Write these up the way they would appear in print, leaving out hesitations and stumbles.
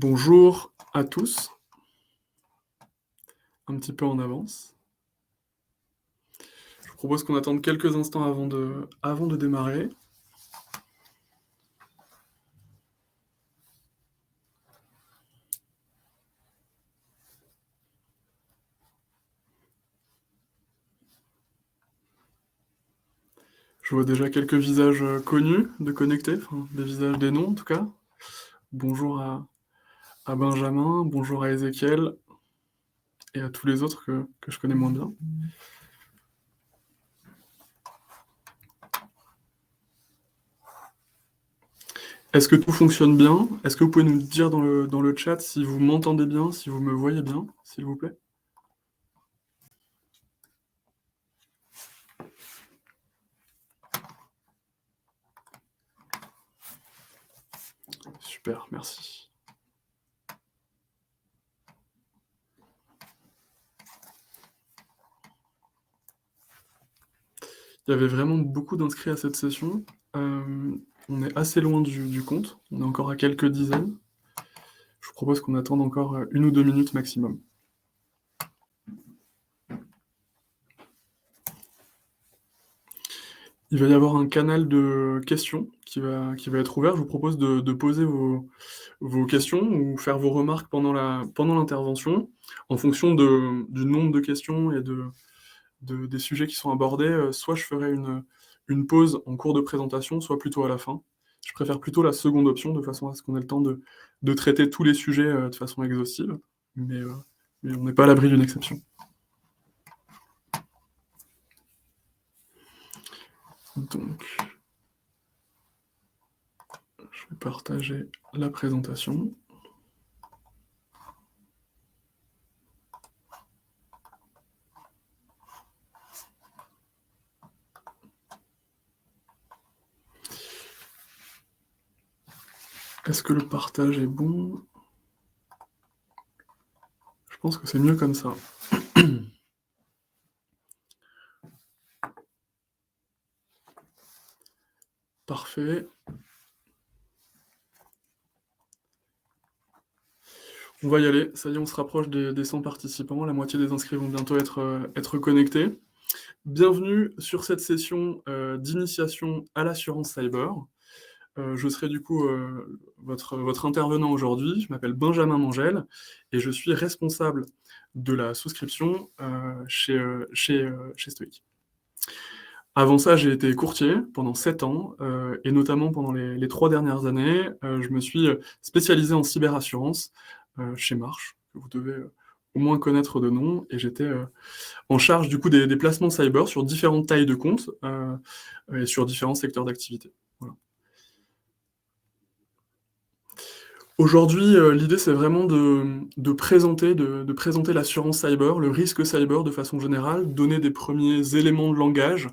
Bonjour à tous, un petit peu en avance. Je vous propose qu'on attende quelques instants avant de démarrer. Je vois déjà quelques visages connus de connectés, enfin des visages, des noms en tout cas. Bonjour à Benjamin, bonjour à Ézéchiel et à tous les autres que je connais moins bien. Est-ce que tout fonctionne bien? Est-ce que vous pouvez nous dire dans le chat si vous m'entendez bien, si vous me voyez bien, s'il vous plaît? Super, merci. Il y avait vraiment beaucoup d'inscrits à cette session. On est assez loin du compte, on est encore à quelques dizaines. Je vous propose qu'on attende encore 1 ou 2 minutes maximum. Il va y avoir un canal de questions qui va être ouvert. Je vous propose de poser vos questions ou faire vos remarques pendant l'intervention. En fonction du nombre de questions et des sujets qui sont abordés, soit je ferai une pause en cours de présentation, soit plutôt à la fin. Je préfère plutôt la seconde option, de façon à ce qu'on ait le temps de traiter tous les sujets de façon exhaustive, mais on n'est pas à l'abri d'une exception. Donc, je vais partager la présentation. Est-ce que le partage est bon? Je pense que c'est mieux comme ça. Parfait. On va y aller. Ça y est, on se rapproche des 100 participants. La moitié des inscrits vont bientôt être connectés. Bienvenue sur cette session d'initiation à l'assurance cyber. Je serai du coup votre intervenant aujourd'hui. Je m'appelle Benjamin Mangel et je suis responsable de la souscription chez Stoic. Avant ça, j'ai été courtier pendant 7 ans et notamment pendant les 3 dernières années, je me suis spécialisé en cyberassurance chez Marsh, que vous devez au moins connaître de nom, et j'étais en charge du coup des placements cyber sur différentes tailles de comptes et sur différents secteurs d'activité. Voilà. Aujourd'hui, l'idée, c'est vraiment de présenter l'assurance cyber, le risque cyber de façon générale, donner des premiers éléments de langage,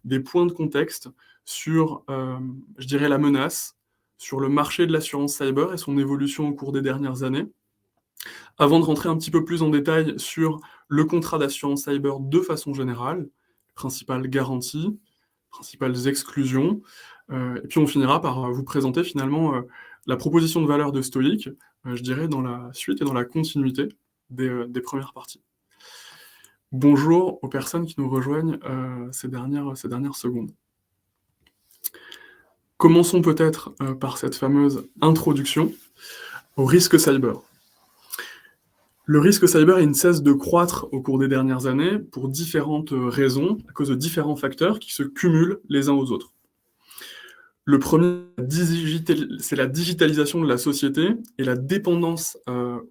des points de contexte sur, je dirais, la menace, sur le marché de l'assurance cyber et son évolution au cours des dernières années. Avant de rentrer un petit peu plus en détail sur le contrat d'assurance cyber de façon générale, principales garanties, principales exclusions, et puis on finira par vous présenter finalement la proposition de valeur de Stoic, je dirais dans la suite et dans la continuité des premières parties. Bonjour aux personnes qui nous rejoignent ces dernières secondes. Commençons peut-être par cette fameuse introduction au risque cyber. Le risque cyber, il ne cesse de croître au cours des dernières années pour différentes raisons, à cause de différents facteurs qui se cumulent les uns aux autres. Le premier, c'est la digitalisation de la société et la dépendance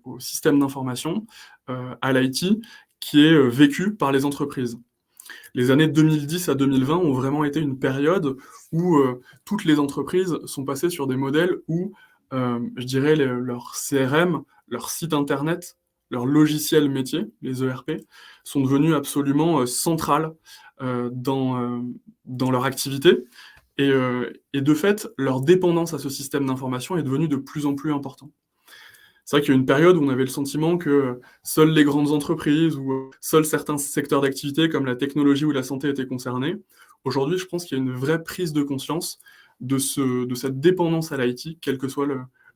au système d'information, à l'IT, qui est vécue par les entreprises. Les années 2010 à 2020 ont vraiment été une période où toutes les entreprises sont passées sur des modèles où, je dirais, leur CRM, leur site internet, leurs logiciels métiers, les ERP, sont devenus absolument centrales dans leur activité. Et de fait, leur dépendance à ce système d'information est devenue de plus en plus importante. C'est vrai qu'il y a eu une période où on avait le sentiment que seules les grandes entreprises ou seuls certains secteurs d'activité comme la technologie ou la santé étaient concernés. Aujourd'hui, je pense qu'il y a une vraie prise de conscience de cette dépendance à l'IT, quel que soit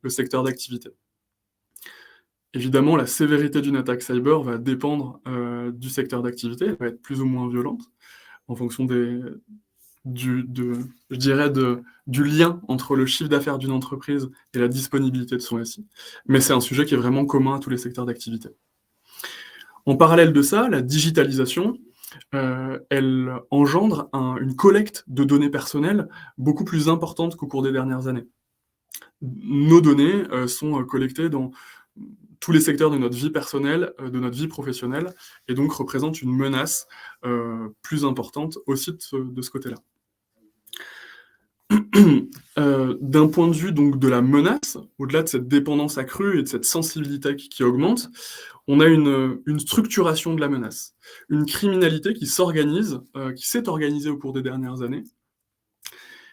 le secteur d'activité. Évidemment, la sévérité d'une attaque cyber va dépendre, du secteur d'activité. Elle va être plus ou moins violente en fonction je dirais du lien entre le chiffre d'affaires d'une entreprise et la disponibilité de son SI. Mais c'est un sujet qui est vraiment commun à tous les secteurs d'activité. En parallèle de ça, la digitalisation, elle engendre une collecte de données personnelles beaucoup plus importante qu'au cours des dernières années. Nos données, sont, collectées dans tous les secteurs de notre vie personnelle, de notre vie professionnelle et donc représentent une menace, plus importante aussi de ce côté-là. D'un point de vue donc de la menace, au-delà de cette dépendance accrue et de cette sensibilité qui augmente, on a une structuration de la menace. Une criminalité qui s'organise, qui s'est organisée au cours des dernières années.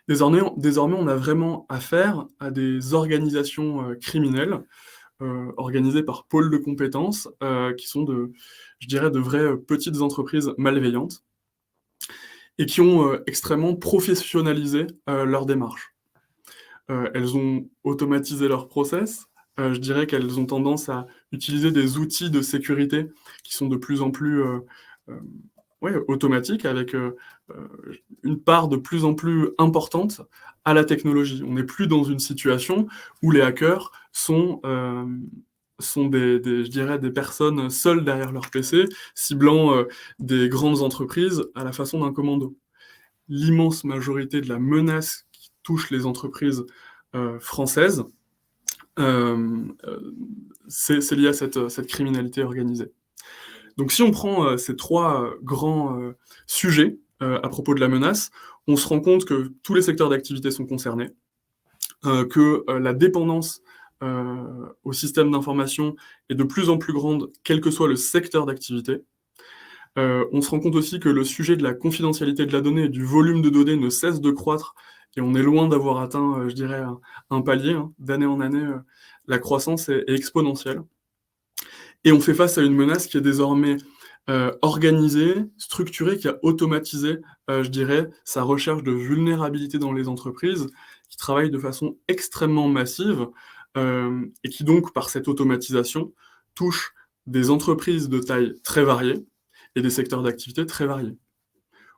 Désormais, on a vraiment affaire à des organisations, criminelles, organisées par pôles de compétences, qui sont je dirais, de vraies, petites entreprises malveillantes et qui ont, extrêmement professionnalisé, leur démarche. Elles ont automatisé leurs process, je dirais qu'elles ont tendance à utiliser des outils de sécurité qui sont de plus en plus, hem, ouais, automatiques avec, une part de plus en plus importante à la technologie. On n'est plus dans une situation où les hackers sont je dirais, des personnes seules derrière leur PC, ciblant, des grandes entreprises à la façon d'un commando. L'immense majorité de la menace qui touche les entreprises, françaises, c'est lié à cette criminalité organisée. Donc si on prend, ces 3 grands, sujets, à propos de la menace, on se rend compte que tous les secteurs d'activité sont concernés, que, la dépendance, au système d'information est de plus en plus grande, quel que soit le secteur d'activité. On se rend compte aussi que le sujet de la confidentialité de la donnée et du volume de données ne cesse de croître et on est loin d'avoir atteint, je dirais un palier, hein. D'année en année, la croissance est exponentielle et on fait face à une menace qui est désormais, organisée, structurée, qui a automatisé, je dirais, sa recherche de vulnérabilité dans les entreprises, qui travaillent de façon extrêmement massive, et qui donc, par cette automatisation, touche des entreprises de taille très variée et des secteurs d'activité très variés.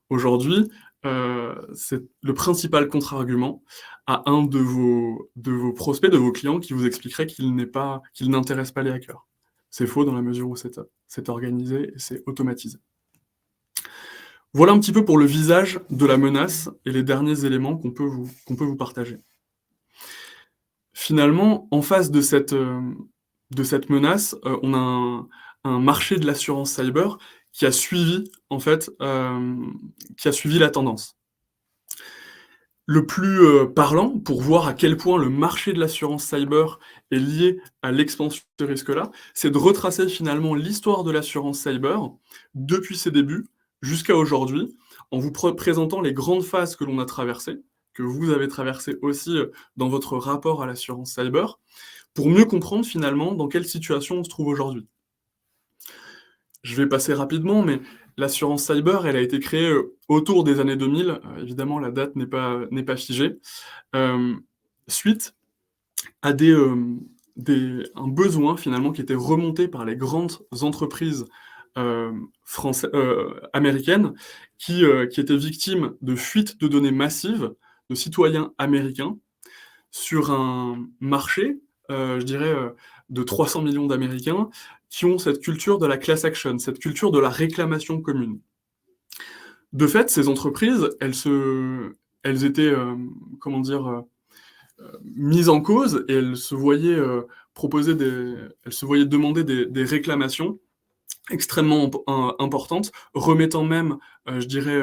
Aujourd'hui, c'est le principal contre-argument à un de vos prospects, de vos clients qui vous expliquerait qu'il n'intéresse pas les hackers. C'est faux dans la mesure où c'est organisé et c'est automatisé. Voilà un petit peu pour le visage de la menace et les derniers éléments qu'on peut vous partager. Finalement, en face de cette menace, on a un marché de l'assurance cyber qui a suivi, en fait, qui a suivi la tendance. Le plus, parlant, pour voir à quel point le marché de l'assurance cyber est lié à l'expansion de ce risque-là, c'est de retracer finalement l'histoire de l'assurance cyber, depuis ses débuts jusqu'à aujourd'hui, en vous présentant les grandes phases que l'on a traversées, que vous avez traversées aussi, dans votre rapport à l'assurance cyber, pour mieux comprendre finalement dans quelle situation on se trouve aujourd'hui. Je vais passer rapidement, mais l'assurance cyber, elle a été créée, autour des années 2000, évidemment la date n'est pas figée, hem, suite à un besoin finalement qui était remonté par les grandes entreprises, américaines qui étaient victimes de fuites de données massives de citoyens américains sur un marché, je dirais, de 300 millions d'Américains qui ont cette culture de la class action, cette culture de la réclamation commune. De fait, ces entreprises, elles étaient, comment dire, mises en cause et elles se voyaient, elles se voyaient demander des réclamations extrêmement importantes, remettant même, je dirais,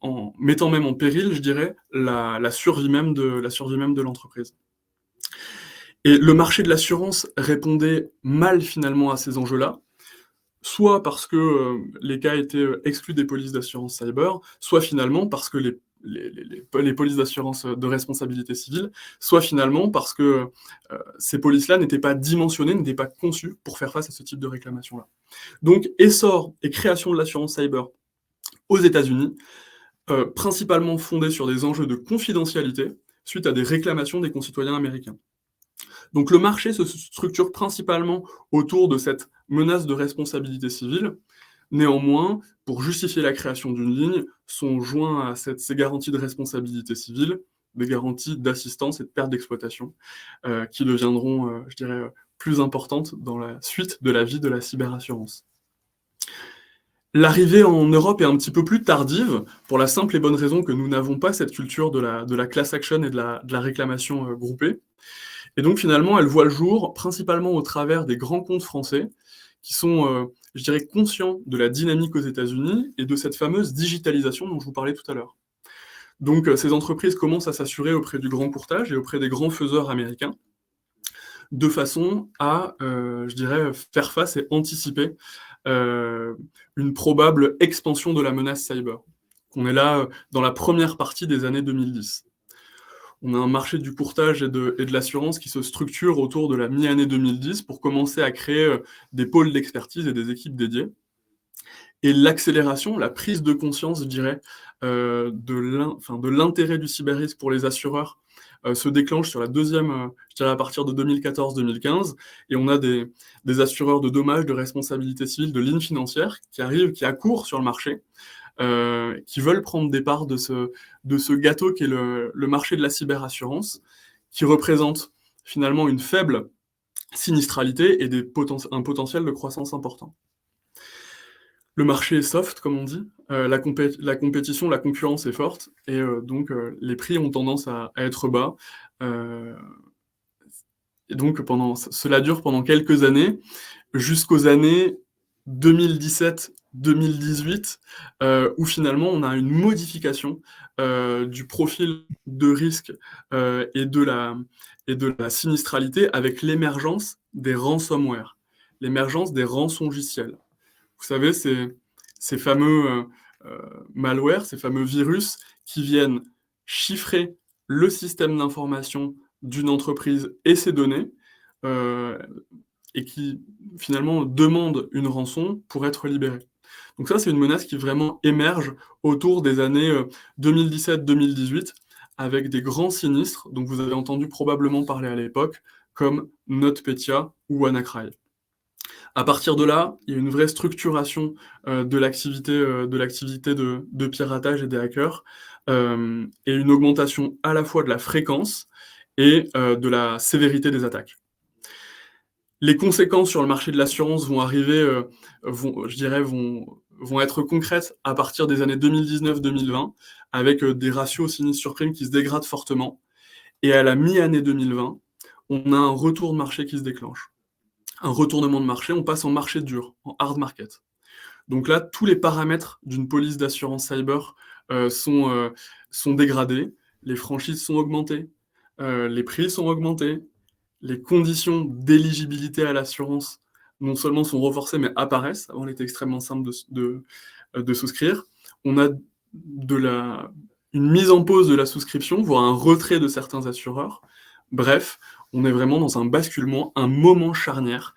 en mettant même en péril, je dirais, la survie même de l'entreprise. Et le marché de l'assurance répondait mal finalement à ces enjeux-là, soit parce que, les cas étaient, exclus des polices d'assurance cyber, soit finalement parce que les polices d'assurance, de responsabilité civile, soit finalement parce que, ces polices-là n'étaient pas dimensionnées, n'étaient pas conçues pour faire face à ce type de réclamation-là. Donc essor et création de l'assurance cyber aux États-Unis, principalement fondée sur des enjeux de confidentialité, suite à des réclamations des concitoyens américains. Donc le marché se structure principalement autour de cette menace de responsabilité civile. Néanmoins, pour justifier la création d'une ligne, sont joints à ces garanties de responsabilité civile, des garanties d'assistance et de perte d'exploitation, qui deviendront, je dirais, plus importantes dans la suite de la vie de la cyberassurance. L'arrivée en Europe est un petit peu plus tardive, pour la simple et bonne raison que nous n'avons pas cette culture de la class action et de la réclamation groupée. Et donc finalement, elle voit le jour principalement au travers des grands comptes français qui sont, je dirais, conscients de la dynamique aux États-Unis et de cette fameuse digitalisation dont je vous parlais tout à l'heure. Donc ces entreprises commencent à s'assurer auprès du grand courtage et auprès des grands faiseurs américains, de façon à, je dirais, faire face et anticiper une probable expansion de la menace cyber. On est là dans la première partie des années 2010. On a un marché du courtage et de l'assurance qui se structure autour de la mi-année 2010 pour commencer à créer des pôles d'expertise et des équipes dédiées. Et l'accélération, la prise de conscience, je dirais, de l'intérêt du cyberrisque pour les assureurs se déclenche sur la deuxième, je dirais à partir de 2014-2015, et on a des assureurs de dommages, de responsabilité civile, de lignes financières qui arrivent, qui accourent sur le marché, qui veulent prendre des parts de ce gâteau qui est le marché de la cyberassurance, qui représente finalement une faible sinistralité et un potentiel de croissance important. Le marché est soft, comme on dit, la compétition, la concurrence est forte et donc les prix ont tendance à être bas. Heu et donc cela dure pendant quelques années, jusqu'aux années 2017-2018, où finalement on a une modification, du profil de risque, et de la sinistralité avec l'émergence des ransomware, l'émergence des rançongiciels. Vous savez, ces fameux, malwares, ces fameux virus qui viennent chiffrer le système d'information d'une entreprise et ses données, heu et qui finalement demandent une rançon pour être libérés. Donc ça, c'est une menace qui vraiment émerge autour des années, 2017-2018 avec des grands sinistres dont vous avez entendu probablement parler à l'époque, comme NotPetya ou WannaCry. À partir de là, il y a une vraie structuration, de l'activité de piratage et des hackers, et une augmentation à la fois de la fréquence et de la sévérité des attaques. Les conséquences sur le marché de l'assurance vont arriver, vont être concrètes à partir des années 2019-2020 avec, des ratios sinistres sur prime qui se dégradent fortement et à la mi-année 2020, on a un retour de marché qui se déclenche. Un retournement de marché, on passe en marché dur, en hard market. Donc là, tous les paramètres d'une police d'assurance cyber, sont dégradés, les franchises sont augmentées, les prix sont augmentés, les conditions d'éligibilité à l'assurance, non seulement sont renforcées, mais apparaissent. Avant, il était extrêmement simple de souscrire. On a une mise en pause de la souscription, voire un retrait de certains assureurs. Bref, on est vraiment dans un basculement, un moment charnière,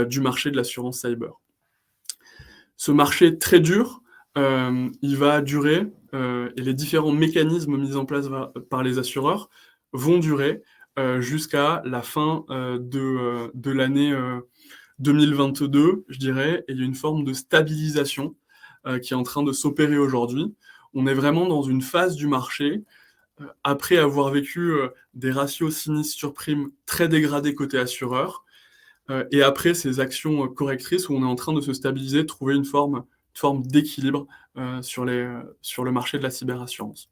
du marché de l'assurance cyber. Ce marché très dur, il va durer, et les différents mécanismes mis en place par les assureurs vont durer, jusqu'à la fin, de l'année, 2022, je dirais, et il y a une forme de stabilisation, qui est en train de s'opérer aujourd'hui. On est vraiment dans une phase du marché, après avoir vécu, des ratios sinistres sur prime très dégradés côté assureur, et après ces actions, correctrices où on est en train de se stabiliser, de trouver une forme d'équilibre, sur le marché de la cyberassurance.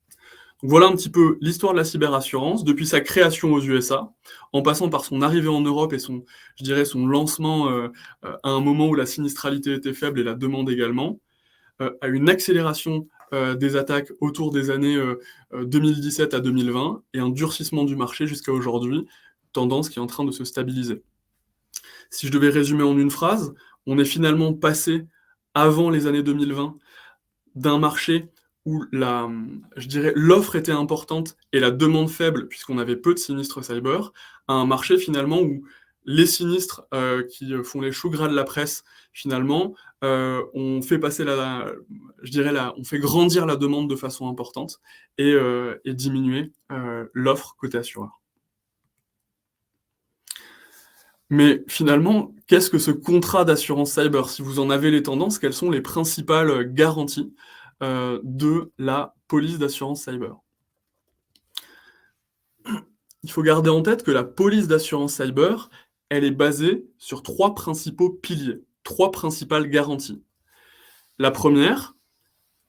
Donc voilà un petit peu l'histoire de la cyberassurance, depuis sa création aux USA, en passant par son arrivée en Europe et je dirais son lancement, à un moment où la sinistralité était faible et la demande également, à une accélération, des attaques autour des années, 2017 à 2020 et un durcissement du marché jusqu'à aujourd'hui, tendance qui est en train de se stabiliser. Si je devais résumer en une phrase, on est finalement passé, avant les années 2020, d'un marché où je dirais, l'offre était importante et la demande faible, puisqu'on avait peu de sinistres cyber, à un marché finalement où les sinistres, qui, font les choux gras de la presse, finalement, ont fait passer on fait grandir la demande de façon importante et diminuer, l'offre côté assureur. Mais finalement, qu'est-ce que ce contrat d'assurance cyber? Si vous en avez les tendances, quelles sont les principales, garanties, de la police d'assurance cyber? Il faut garder en tête que la police d'assurance cyber, elle est basée sur 3 principaux piliers, 3 principales garanties. La première,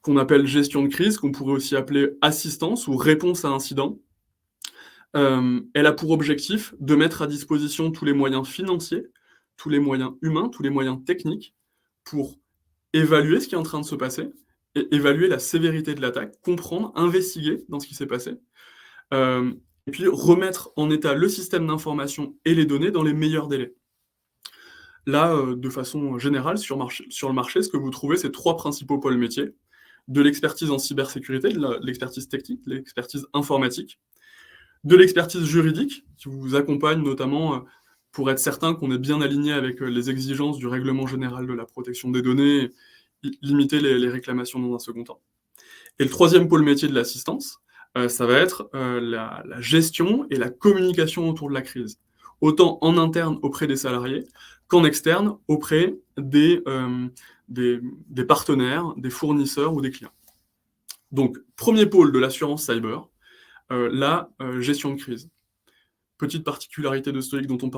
qu'on appelle gestion de crise, qu'on pourrait aussi appeler assistance ou réponse à incident, elle a pour objectif de mettre à disposition tous les moyens financiers, tous les moyens humains, tous les moyens techniques pour évaluer ce qui est en train de se passer et évaluer la sévérité de l'attaque, comprendre, investiguer dans ce qui s'est passé, et puis remettre en état le système d'information et les données dans les meilleurs délais. Là, de façon générale, sur le marché, ce que vous trouvez, c'est 3 principaux pôles métiers: de l'expertise en cybersécurité, de l'expertise technique, de l'expertise informatique, de l'expertise juridique, qui vous accompagne notamment, pour être certain qu'on est bien aligné avec, les exigences du règlement général de la protection des données, limiter les réclamations dans un second temps. Et le troisième pôle métier de l'assistance, ça va être, la gestion et la communication autour de la crise. Autant en interne auprès des salariés, qu'en externe auprès des partenaires, des fournisseurs ou des clients. Donc, premier pôle de l'assurance cyber, la gestion de crise. Petite particularité de Stoic dont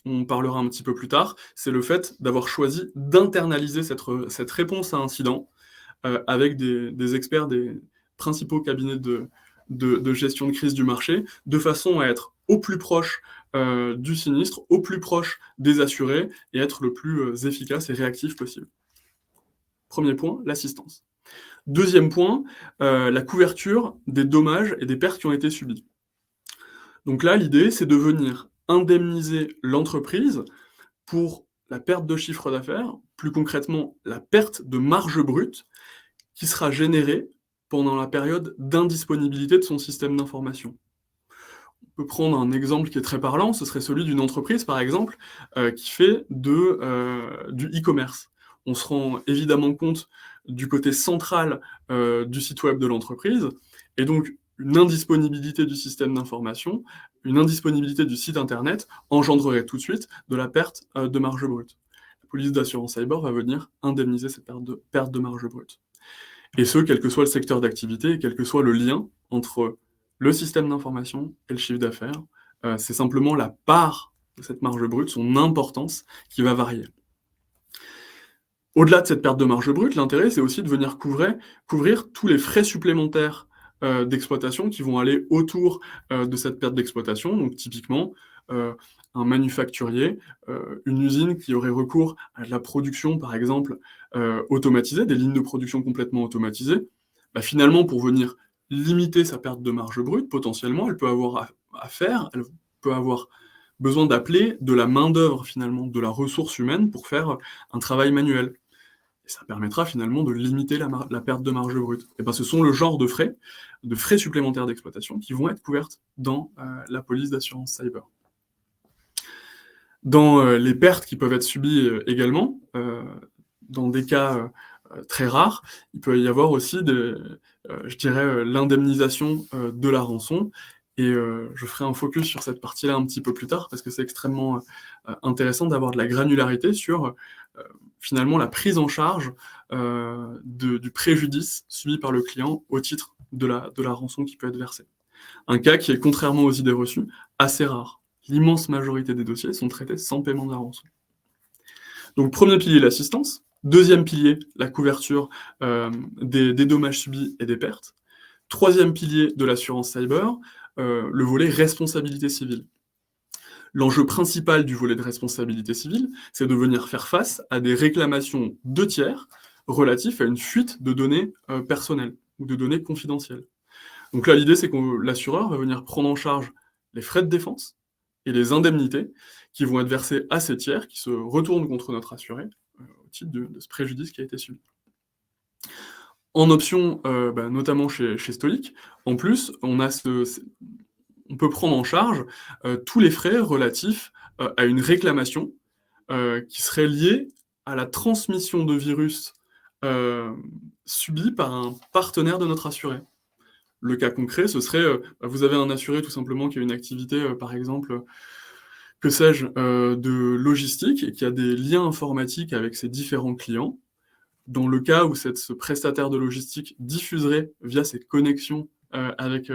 on parlera un petit peu plus tard, c'est le fait d'avoir choisi d'internaliser cette réponse à incident avec des experts des principaux cabinets de gestion de crise du marché, de façon à être au plus proche du sinistre, au plus proche des assurés et être le plus efficace et réactif possible. Premier point, l'assistance. Deuxième point, la couverture des dommages et des pertes qui ont été subies. Donc là, l'idée, c'est de venir indemniser l'entreprise pour la perte de chiffre d'affaires, plus concrètement la perte de marge brute qui sera générée pendant la période d'indisponibilité de son système d'information. On peut prendre un exemple qui est très parlant, ce serait celui d'une entreprise, par exemple, qui fait du e-commerce. On se rend évidemment compte du côté central du site web de l'entreprise, et donc une indisponibilité du système d'information, une indisponibilité du site internet engendrerait tout de suite de la perte de marge brute. La police d'assurance cyber va venir indemniser cette perte de marge brute. Et ce, quel que soit le secteur d'activité, et quel que soit le lien entre le système d'information et le chiffre d'affaires. C'est simplement la part de cette marge brute, son importance, qui va varier. Au-delà de cette perte de marge brute, l'intérêt, c'est aussi de venir couvrir tous les frais supplémentaires d'exploitation qui vont aller autour de cette perte d'exploitation. Donc typiquement, un manufacturier, une usine qui aurait recours à de la production, par exemple, automatisée, des lignes de production complètement automatisées, bah, finalement, pour venir limiter sa perte de marge brute, potentiellement, elle peut avoir elle peut avoir besoin d'appeler de la main-d'œuvre, finalement, de la ressource humaine pour faire un travail manuel. Et ça permettra finalement de limiter la perte de marge brute. Et ben, ce sont le genre de frais supplémentaires d'exploitation qui vont être couvertes dans la police d'assurance cyber. Dans les pertes qui peuvent être subies également, dans des cas très rares, il peut y avoir aussi je dirais, l'indemnisation de la rançon. Et je ferai un focus sur cette partie-là un petit peu plus tard, parce que c'est extrêmement intéressant d'avoir de la granularité sur finalement la prise en charge du préjudice subi par le client au titre de la rançon qui peut être versée. Un cas qui est, contrairement aux idées reçues, assez rare. L'immense majorité des dossiers sont traités sans paiement de la rançon. Donc, premier pilier, l'assistance. Deuxième pilier, la couverture des dommages subis et des pertes. Troisième pilier de l'assurance cyber, le volet responsabilité civile. L'enjeu principal du volet de responsabilité civile, c'est de venir faire face à des réclamations de tiers relatifs à une fuite de données personnelles ou de données confidentielles. Donc là, l'idée, c'est que l'assureur va venir prendre en charge les frais de défense et les indemnités qui vont être versées à ces tiers qui se retournent contre notre assuré au titre de ce préjudice qui a été subi. En option, notamment chez Stoic, en plus, on peut prendre en charge tous les frais relatifs à une réclamation qui serait liée à la transmission de virus subie par un partenaire de notre assuré. Le cas concret, ce serait, vous avez un assuré tout simplement qui a une activité, par exemple, que sais-je, de logistique et qui a des liens informatiques avec ses différents clients. Dans le cas où ce prestataire de logistique diffuserait via ses connexions, avec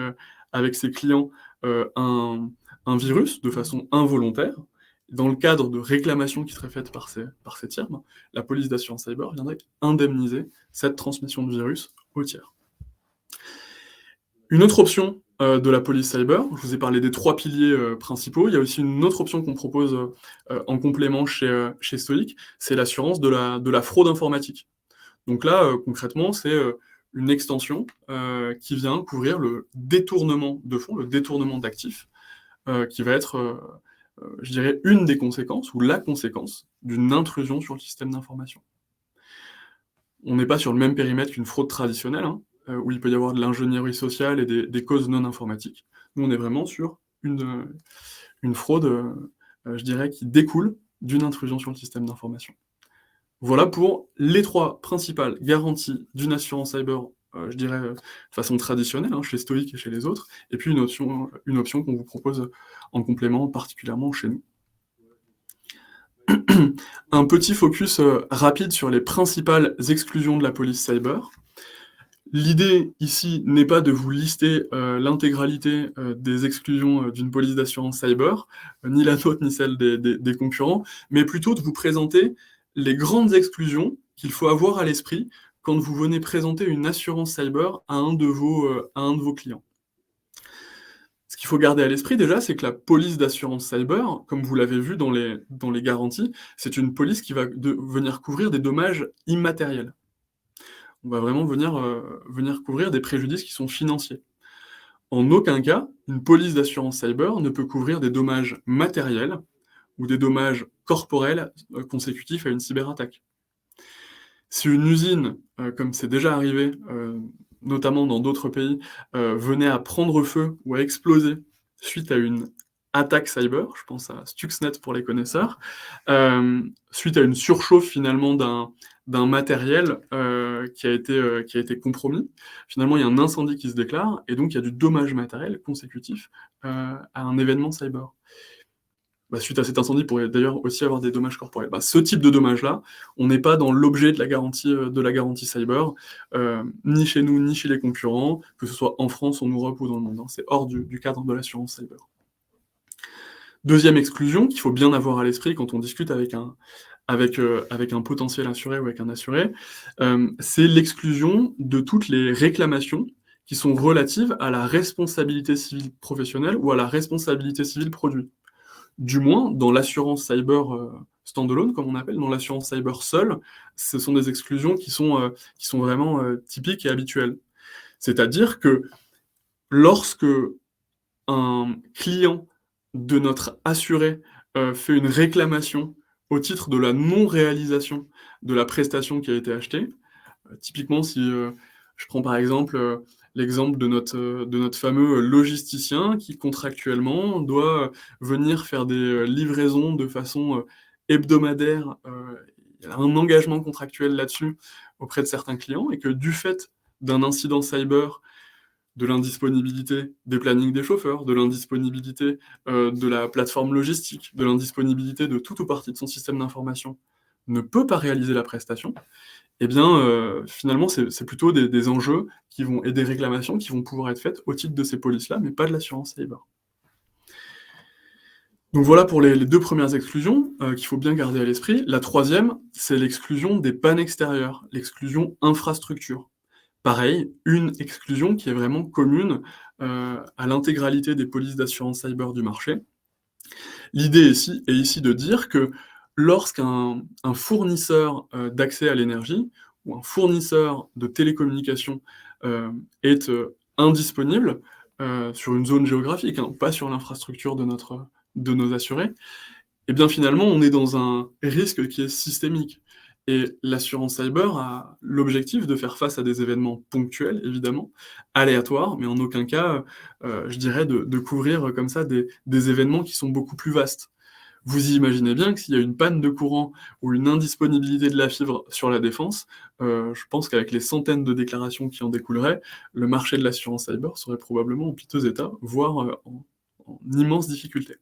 ses clients, un virus de façon involontaire, dans le cadre de réclamations qui seraient faites par ces tiers, ben, la police d'assurance cyber viendrait indemniser cette transmission de virus aux tiers. Une autre option, de la police cyber, je vous ai parlé des 3 piliers, principaux. Il y a aussi une autre option qu'on propose, en complément chez Stoic, c'est l'assurance de la fraude informatique. Donc là, concrètement, c'est, une extension, qui vient couvrir le détournement de fonds, le détournement d'actifs, qui va être, je dirais, une des conséquences ou la conséquence d'une intrusion sur le système d'information. On n'est pas sur le même périmètre qu'une fraude traditionnelle, hein, où il peut y avoir de l'ingénierie sociale et des causes non informatiques. Nous, on est vraiment sur une fraude, je dirais, qui découle d'une intrusion sur le système d'information. Voilà pour les 3 principales garanties d'une assurance cyber, je dirais, de façon traditionnelle, hein, chez Stoic et chez les autres, et puis une option qu'on vous propose en complément, particulièrement chez nous. Un petit focus, rapide sur les principales exclusions de la police cyber. L'idée ici n'est pas de vous lister, l'intégralité, des exclusions, d'une police d'assurance cyber, ni la nôtre ni celle des concurrents, mais plutôt de vous présenter les grandes exclusions qu'il faut avoir à l'esprit quand vous venez présenter une assurance cyber à un de vos clients. Ce qu'il faut garder à l'esprit déjà, c'est que la police d'assurance cyber, comme vous l'avez vu dans les garanties, c'est une police qui va venir couvrir des dommages immatériels. On va vraiment venir couvrir des préjudices qui sont financiers. En aucun cas, une police d'assurance cyber ne peut couvrir des dommages matériels ou des dommages corporels, consécutifs à une cyberattaque. Si une usine, comme c'est déjà arrivé, notamment dans d'autres pays, venait à prendre feu ou à exploser suite à une attaque cyber, je pense à Stuxnet pour les connaisseurs, suite à une surchauffe finalement d'un matériel, qui a été compromis. Finalement, il y a un incendie qui se déclare et donc il y a du dommage matériel consécutif, à un événement cyber. Bah, suite à cet incendie, il pourrait d'ailleurs aussi avoir des dommages corporels. Bah, ce type de dommages-là, on n'est pas dans l'objet de la garantie cyber, ni chez nous, ni chez les concurrents, que ce soit en France, en Europe ou dans le monde, hein. C'est hors du cadre de l'assurance cyber. Deuxième exclusion qu'il faut bien avoir à l'esprit quand on discute avec un potentiel assuré ou avec un assuré, c'est l'exclusion de toutes les réclamations qui sont relatives à la responsabilité civile professionnelle ou à la responsabilité civile produit. Du moins, dans l'assurance cyber, standalone, comme on appelle, dans l'assurance cyber seule, ce sont des exclusions qui sont vraiment, typiques et habituelles. C'est-à-dire que lorsque un client de notre assuré, fait une réclamation au titre de la non-réalisation de la prestation qui a été achetée, typiquement si, je prends par exemple, l'exemple de notre fameux logisticien qui contractuellement doit, venir faire des, livraisons de façon, hebdomadaire, il y a un engagement contractuel là-dessus auprès de certains clients et que du fait d'un incident cyber, de l'indisponibilité des plannings des chauffeurs, de l'indisponibilité, de la plateforme logistique, de l'indisponibilité de tout ou partie de son système d'information, ne peut pas réaliser la prestation, eh bien, finalement, c'est plutôt des enjeux qui vont et des réclamations qui vont pouvoir être faites au titre de ces polices-là, mais pas de l'assurance cyber. Donc voilà pour les 2 premières exclusions, qu'il faut bien garder à l'esprit. La troisième, c'est l'exclusion des pannes extérieures, l'exclusion infrastructure. Pareil, une exclusion qui est vraiment commune, à l'intégralité des polices d'assurance cyber du marché. L'idée ici de dire que lorsqu'un fournisseur, d'accès à l'énergie ou un fournisseur de télécommunications, est, indisponible, sur une zone géographique, hein, pas sur l'infrastructure de nos assurés, et bien finalement on est dans un risque qui est systémique. Et l'assurance cyber a l'objectif de faire face à des événements ponctuels, évidemment, aléatoires, mais en aucun cas, je dirais de couvrir, comme ça des événements qui sont beaucoup plus vastes. Vous imaginez bien que s'il y a une panne de courant ou une indisponibilité de la fibre sur la défense, je pense qu'avec les centaines de déclarations qui en découleraient, le marché de l'assurance cyber serait probablement en piteux état, voire, en immense difficulté.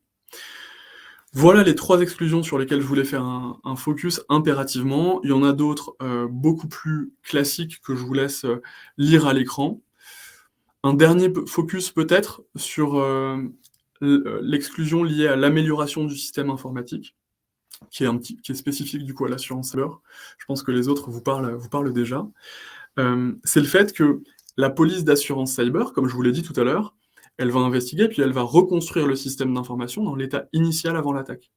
Voilà les 3 exclusions sur lesquelles je voulais faire un focus impérativement. Il y en a d'autres, beaucoup plus classiques que je vous laisse, lire à l'écran. Un dernier focus peut-être sur, l'exclusion liée à l'amélioration du système informatique, qui est spécifique du coup à l'assurance cyber. Je pense que les autres vous parlent déjà. C'est le fait que la police d'assurance cyber, comme je vous l'ai dit tout à l'heure, elle va investiguer, puis elle va reconstruire le système d'information dans l'état initial avant l'attaque.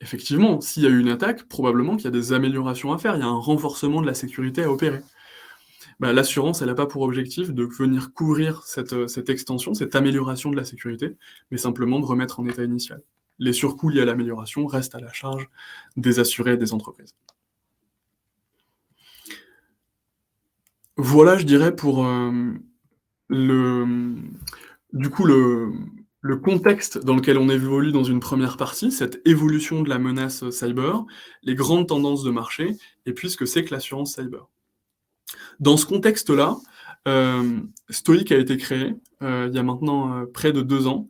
Effectivement, s'il y a eu une attaque, probablement qu'il y a des améliorations à faire, il y a un renforcement de la sécurité à opérer. Bah, l'assurance, elle n'a pas pour objectif de venir couvrir cette extension, cette amélioration de la sécurité, mais simplement de remettre en état initial. Les surcoûts liés à l'amélioration restent à la charge des assurés et des entreprises. Voilà, je dirais pour, le, du coup, le contexte dans lequel on évolue dans une première partie, cette évolution de la menace, cyber, les grandes tendances de marché et puis ce que c'est que l'assurance cyber. Dans ce contexte-là, Stoic a été créé, il y a maintenant, près de 2 ans,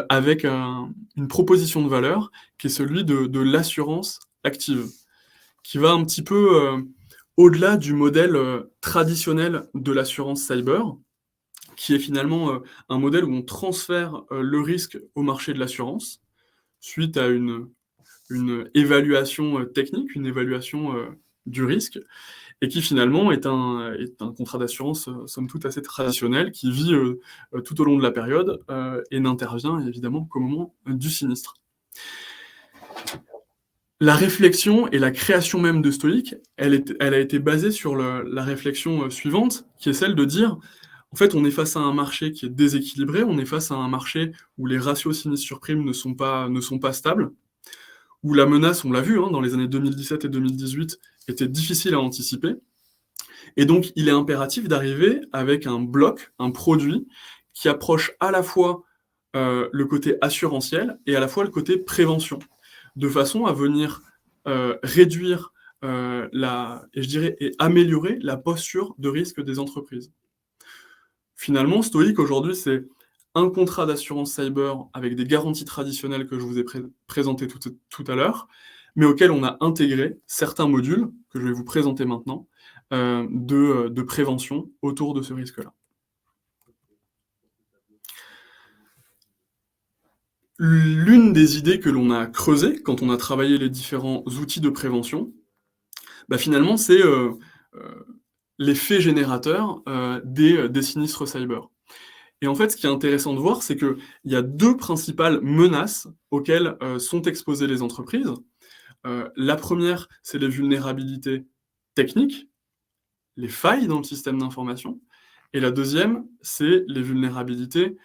avec une proposition de valeur qui est celui de l'assurance active, qui va un petit peu, au-delà du modèle, traditionnel de l'assurance cyber, qui est finalement, un modèle où on transfère, le risque au marché de l'assurance, suite à une évaluation, technique, une évaluation, du risque et qui finalement est un contrat d'assurance, somme toute assez traditionnel qui vit, tout au long de la période, et n'intervient évidemment qu'au moment, du sinistre. La réflexion et la création même de Stoic, elle a été basée sur la réflexion, suivante, qui est celle de dire: «En fait, on est face à un marché qui est déséquilibré, on est face à un marché où les ratios sinistres sur prime ne sont pas stables, où la menace, on l'a vu, hein, dans les années 2017 et 2018, était difficile à anticiper. Et donc, il est impératif d'arriver avec un bloc, un produit qui approche à la fois, le côté assurantiel et à la fois le côté prévention, de façon à venir, réduire, la et je dirais et améliorer la posture de risque des entreprises. Finalement, Stoic aujourd'hui, c'est un contrat d'assurance cyber avec des garanties traditionnelles que je vous ai présentées tout à l'heure, mais auquel on a intégré certains modules, que je vais vous présenter maintenant, de prévention autour de ce risque-là. L'une des idées que l'on a creusées quand on a travaillé les différents outils de prévention, bah, finalement, c'est, heu, l'effet générateur, des sinistres cyber. Et en fait, ce qui est intéressant de voir, c'est qu'il y a 2 principales menaces auxquelles, sont exposées les entreprises. La première, c'est les vulnérabilités techniques, les failles dans le système d'information et la deuxième, c'est les vulnérabilités,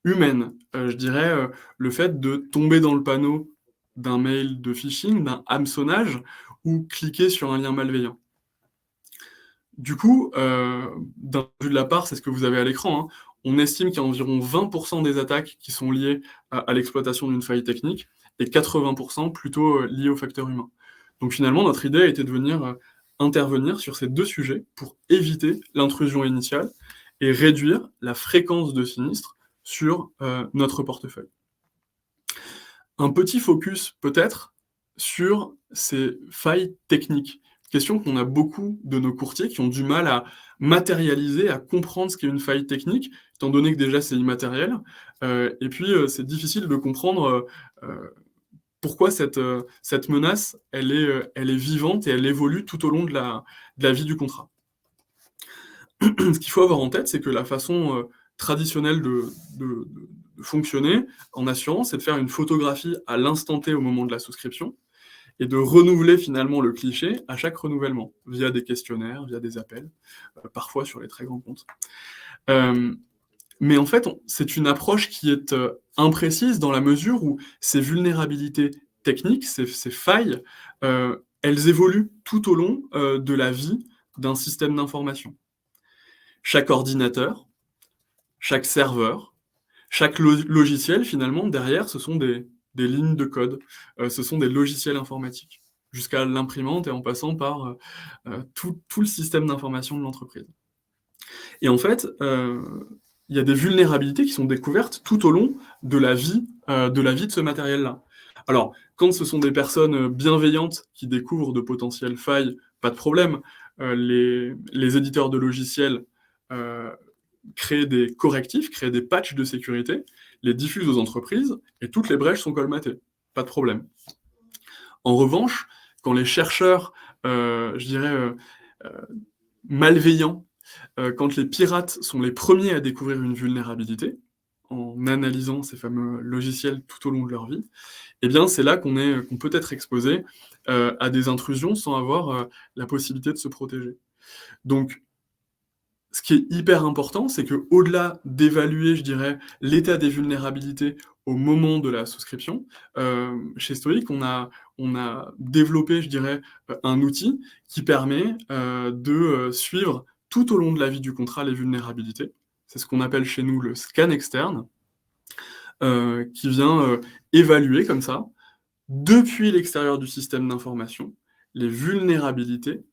humaines. Je dirais, le fait de tomber dans le panneau d'un mail de phishing, d'un hameçonnage ou cliquer sur un lien malveillant. Du coup, d'un point de vue de la part, c'est ce que vous avez à l'écran, hein, on estime qu'il y a environ 20 des attaques qui sont liées à l'exploitation d'une faille technique et 80 plutôt, liées au facteur humain. Donc finalement, notre idée a été de venir, intervenir sur ces 2 sujets pour éviter l'intrusion initiale et réduire la fréquence de sinistres sur, notre portefeuille. Un petit focus peut-être sur ces failles techniques. Question qu'on a beaucoup de nos courtiers qui ont du mal à matérialiser, à comprendre ce qu'est une faille technique, étant donné que déjà c'est immatériel, et puis, c'est difficile de comprendre, pourquoi cette menace, elle est vivante et elle évolue tout au long de la vie du contrat. Ce qu'il faut avoir en tête, c'est que la façon, traditionnelle de fonctionner en assurance, c'est de faire une photographie à l'instant T au moment de la souscription et de renouveler finalement le cliché à chaque renouvellement, via des questionnaires, via des appels, parfois sur les très grands comptes. Hem, mais en fait, c'est une approche qui est, imprécise dans la mesure où ces vulnérabilités techniques, ces failles, elles évoluent tout au long, de la vie d'un système d'information. Chaque ordinateur, chaque serveur, chaque logiciel finalement derrière, ce sont des lignes de code, ce sont des logiciels informatiques, jusqu'à l'imprimante et en passant par, tout le système d'information de l'entreprise. Et en fait, il y a des vulnérabilités qui sont découvertes tout au long de la vie de ce matériel-là. Alors, quand ce sont des personnes bienveillantes qui découvrent de potentielles failles, pas de problème. Les éditeurs de logiciels euh, créent des correctifs, créent des patchs de sécurité, les diffusent aux entreprises et toutes les brèches sont colmatées. Pas de problème. En revanche, quand les chercheurs, je dirais, euh, malveillants, quand les pirates sont les premiers à découvrir une vulnérabilité, en analysant ces fameux logiciels tout au long de leur vie, eh bien c'est là qu'on peut être exposé à des intrusions sans avoir la possibilité de se protéger. Donc, ce qui est hyper important, c'est qu'au-delà d'évaluer, je dirais, l'état des vulnérabilités au moment de la souscription, chez Stoic, on a développé, je dirais, un outil qui permet de suivre tout au long de la vie du contrat les vulnérabilités. C'est ce qu'on appelle chez nous le scan externe, qui vient évaluer comme ça, depuis l'extérieur du système d'information, les vulnérabilités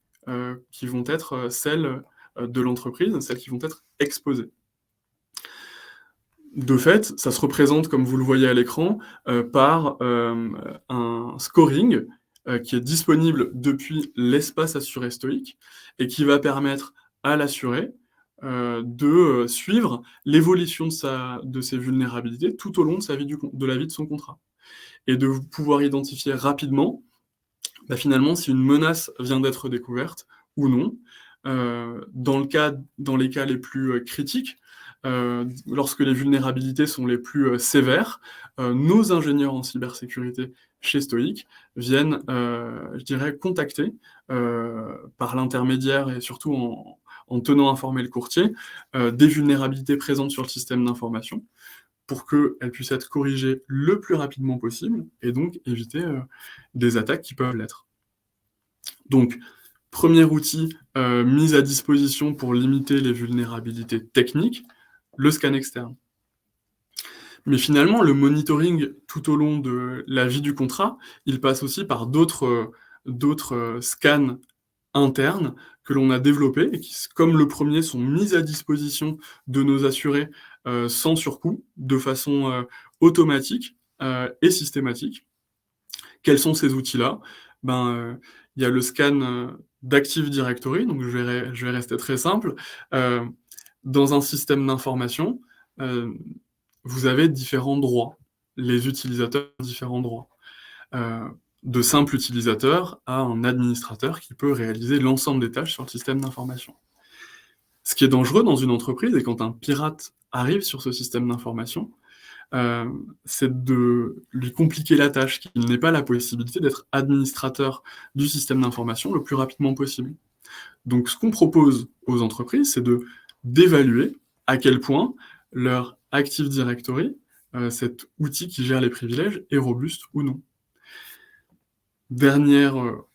qui vont être celles de l'entreprise, celles qui vont être exposées. De fait, ça se représente, comme vous le voyez à l'écran, par un scoring qui est disponible depuis l'espace assuré Stoic et qui va permettre à l'assuré de suivre l'évolution de ses vulnérabilités tout au long de la vie de son contrat et de pouvoir identifier rapidement finalement si une menace vient d'être découverte ou non. Dans les cas les plus critiques, lorsque les vulnérabilités sont les plus sévères, nos ingénieurs en cybersécurité chez Stoic viennent, je dirais, contacter par l'intermédiaire et surtout en tenant informé le courtier, des vulnérabilités présentes sur le système d'information pour qu'elles puissent être corrigées le plus rapidement possible et donc éviter des attaques qui peuvent l'être. Donc, premier outil mis à disposition pour limiter les vulnérabilités techniques, le scan externe. Mais finalement, le monitoring tout au long de la vie du contrat, il passe aussi par d'autres scans internes que l'on a développés et qui, comme le premier, sont mis à disposition de nos assurés sans surcoût, de façon automatique et systématique. Quels sont ces outils-là? Il y a le scan d'Active Directory, donc je vais rester très simple. Dans un système d'information, vous avez différents droits, les utilisateurs ont différents droits. De simple utilisateur à un administrateur qui peut réaliser l'ensemble des tâches sur le système d'information. Ce qui est dangereux dans une entreprise, et quand un pirate arrive sur ce système d'information, c'est de lui compliquer la tâche, qu'il n'ait pas la possibilité d'être administrateur du système d'information le plus rapidement possible. Donc ce qu'on propose aux entreprises, c'est d'évaluer à quel point leur Active Directory, cet outil qui gère les privilèges, est robuste ou non. Dernier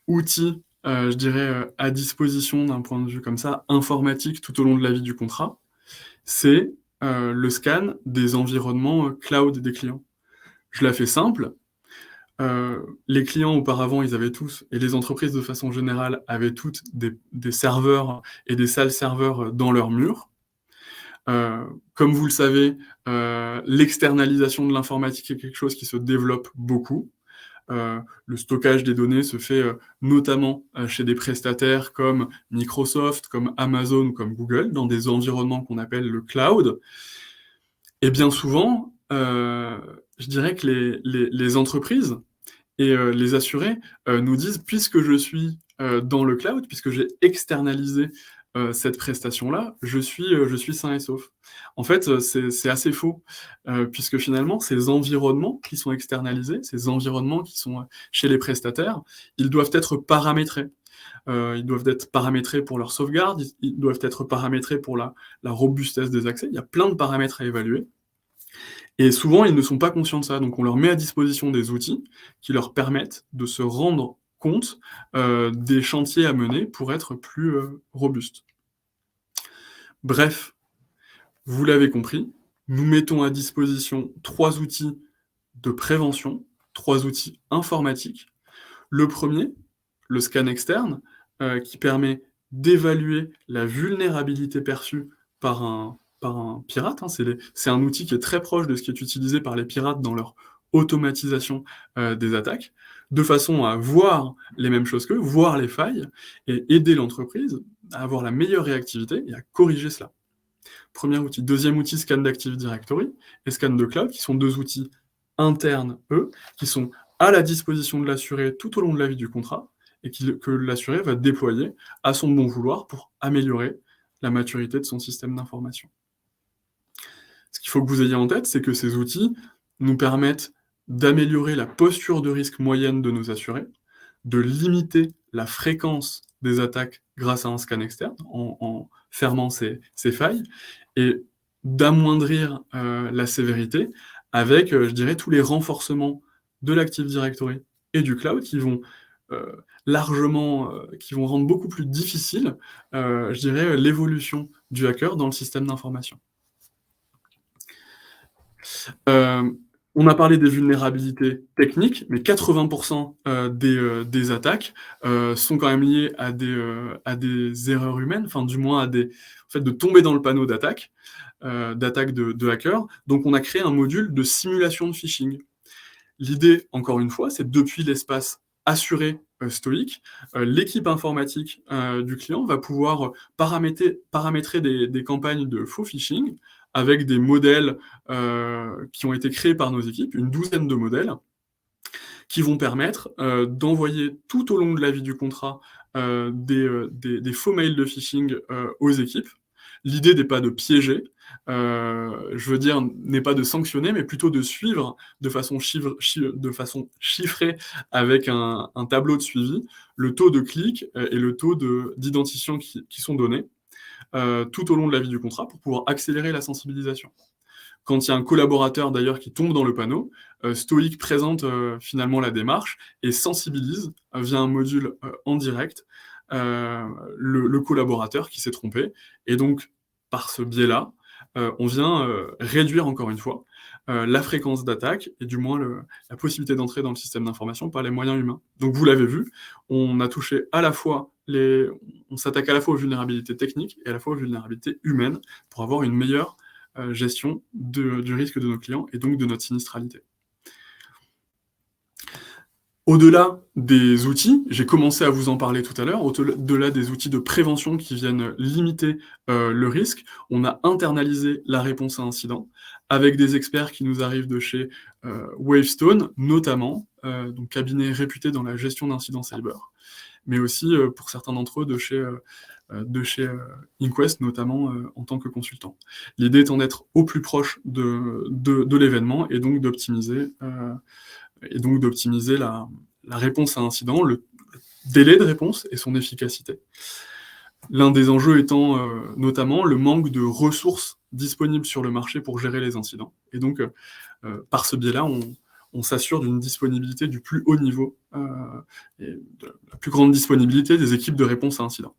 outil, je dirais, à disposition d'un point de vue comme ça, informatique tout au long de la vie du contrat, c'est le scan des environnements cloud des clients. Je la fais simple. Les clients auparavant, ils avaient tous, et les entreprises de façon générale, avaient toutes des serveurs et des salles serveurs dans leurs murs. Comme vous le savez, l'externalisation de l'informatique est quelque chose qui se développe beaucoup. Le stockage des données se fait notamment chez des prestataires comme Microsoft, comme Amazon ou comme Google, dans des environnements qu'on appelle le cloud. Et bien souvent, je dirais que les entreprises et les assurés nous disent, puisque je suis dans le cloud, puisque j'ai externalisé cette prestation-là, je suis sain et sauf. En fait, c'est assez faux, puisque finalement, ces environnements qui sont externalisés, ces environnements qui sont chez les prestataires, ils doivent être paramétrés. Ils doivent être paramétrés pour leur sauvegarde, ils doivent être paramétrés pour la robustesse des accès. Il y a plein de paramètres à évaluer. Et souvent, ils ne sont pas conscients de ça. Donc, on leur met à disposition des outils qui leur permettent de se rendre compte des chantiers à mener pour être plus robustes. Bref, vous l'avez compris, nous mettons à disposition 3 outils de prévention, 3 outils informatiques. Le premier, le scan externe, qui permet d'évaluer la vulnérabilité perçue par un par un pirate, hein. C'est un outil qui est très proche de ce qui est utilisé par les pirates dans leur automatisation, des attaques, de façon à voir les mêmes choses qu'eux, voir les failles et aider l'entreprise à avoir la meilleure réactivité et à corriger cela. Premier outil. Deuxième outil, Scan d'Active Directory et Scan de Cloud, qui sont 2 outils internes, eux, qui sont à la disposition de l'assuré tout au long de la vie du contrat et que l'assuré va déployer à son bon vouloir pour améliorer la maturité de son système d'information. Ce qu'il faut que vous ayez en tête, c'est que ces outils nous permettent d'améliorer la posture de risque moyenne de nos assurés, de limiter la fréquence des attaques grâce à un scan externe, en fermant ces failles, et d'amoindrir la sévérité avec, je dirais, tous les renforcements de l'Active Directory et du cloud qui vont qui vont rendre beaucoup plus difficile, je dirais, l'évolution du hacker dans le système d'information. On a parlé des vulnérabilités techniques, mais 80% des attaques sont quand même liées à des erreurs humaines, enfin du moins au fait de tomber dans le panneau d'attaque, de hackers. Donc on a créé un module de simulation de phishing. L'idée, encore une fois, c'est depuis l'espace assuré Stoic, l'équipe informatique du client va pouvoir paramétrer des campagnes de faux phishing avec des modèles qui ont été créés par nos équipes, une douzaine de modèles, qui vont permettre d'envoyer tout au long de la vie du contrat des faux mails de phishing aux équipes. L'idée n'est pas de piéger, je veux dire, n'est pas de sanctionner, mais plutôt de suivre de façon chiffrée avec un tableau de suivi, le taux de clics et le taux d'identifiants qui sont donnés tout au long de la vie du contrat pour pouvoir accélérer la sensibilisation. Quand il y a un collaborateur d'ailleurs qui tombe dans le panneau, Stoic présente finalement la démarche et sensibilise via un module en direct le collaborateur qui s'est trompé. Et donc, par ce biais-là, on vient réduire encore une fois la fréquence d'attaque et du moins la possibilité d'entrer dans le système d'information par les moyens humains. Donc vous l'avez vu, on a touché à la fois on s'attaque à la fois aux vulnérabilités techniques et à la fois aux vulnérabilités humaines pour avoir une meilleure gestion du risque de nos clients et donc de notre sinistralité. Au-delà des outils, j'ai commencé à vous en parler tout à l'heure, au-delà des outils de prévention qui viennent limiter le risque, on a internalisé la réponse à incident avec des experts qui nous arrivent de chez Wavestone, notamment, donc cabinet réputé dans la gestion d'incidents cyber, mais aussi pour certains d'entre eux de chez Inquest, notamment en tant que consultant. L'idée étant d'être au plus proche de l'événement et donc d'optimiser la réponse à incident, le délai de réponse et son efficacité. L'un des enjeux étant notamment le manque de ressources disponibles sur le marché pour gérer les incidents. Et donc, par ce biais-là, on s'assure d'une disponibilité du plus haut niveau et de la plus grande disponibilité des équipes de réponse à incidents.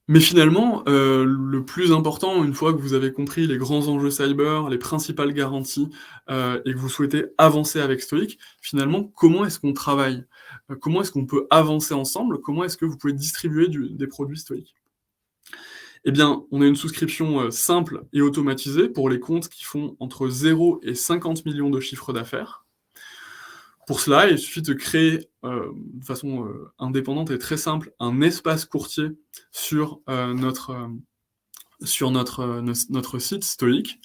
Mais finalement, le plus important, une fois que vous avez compris les grands enjeux cyber, les principales garanties, et que vous souhaitez avancer avec Stoic, finalement, comment est-ce qu'on travaille? Comment est-ce qu'on peut avancer ensemble? Comment est-ce que vous pouvez distribuer des produits Stoic? Eh bien, on a une souscription simple et automatisée pour les comptes qui font entre 0 et 50 millions de chiffre d'affaires. Pour cela, il suffit de créer de façon indépendante et très simple un espace courtier sur notre site Stoic.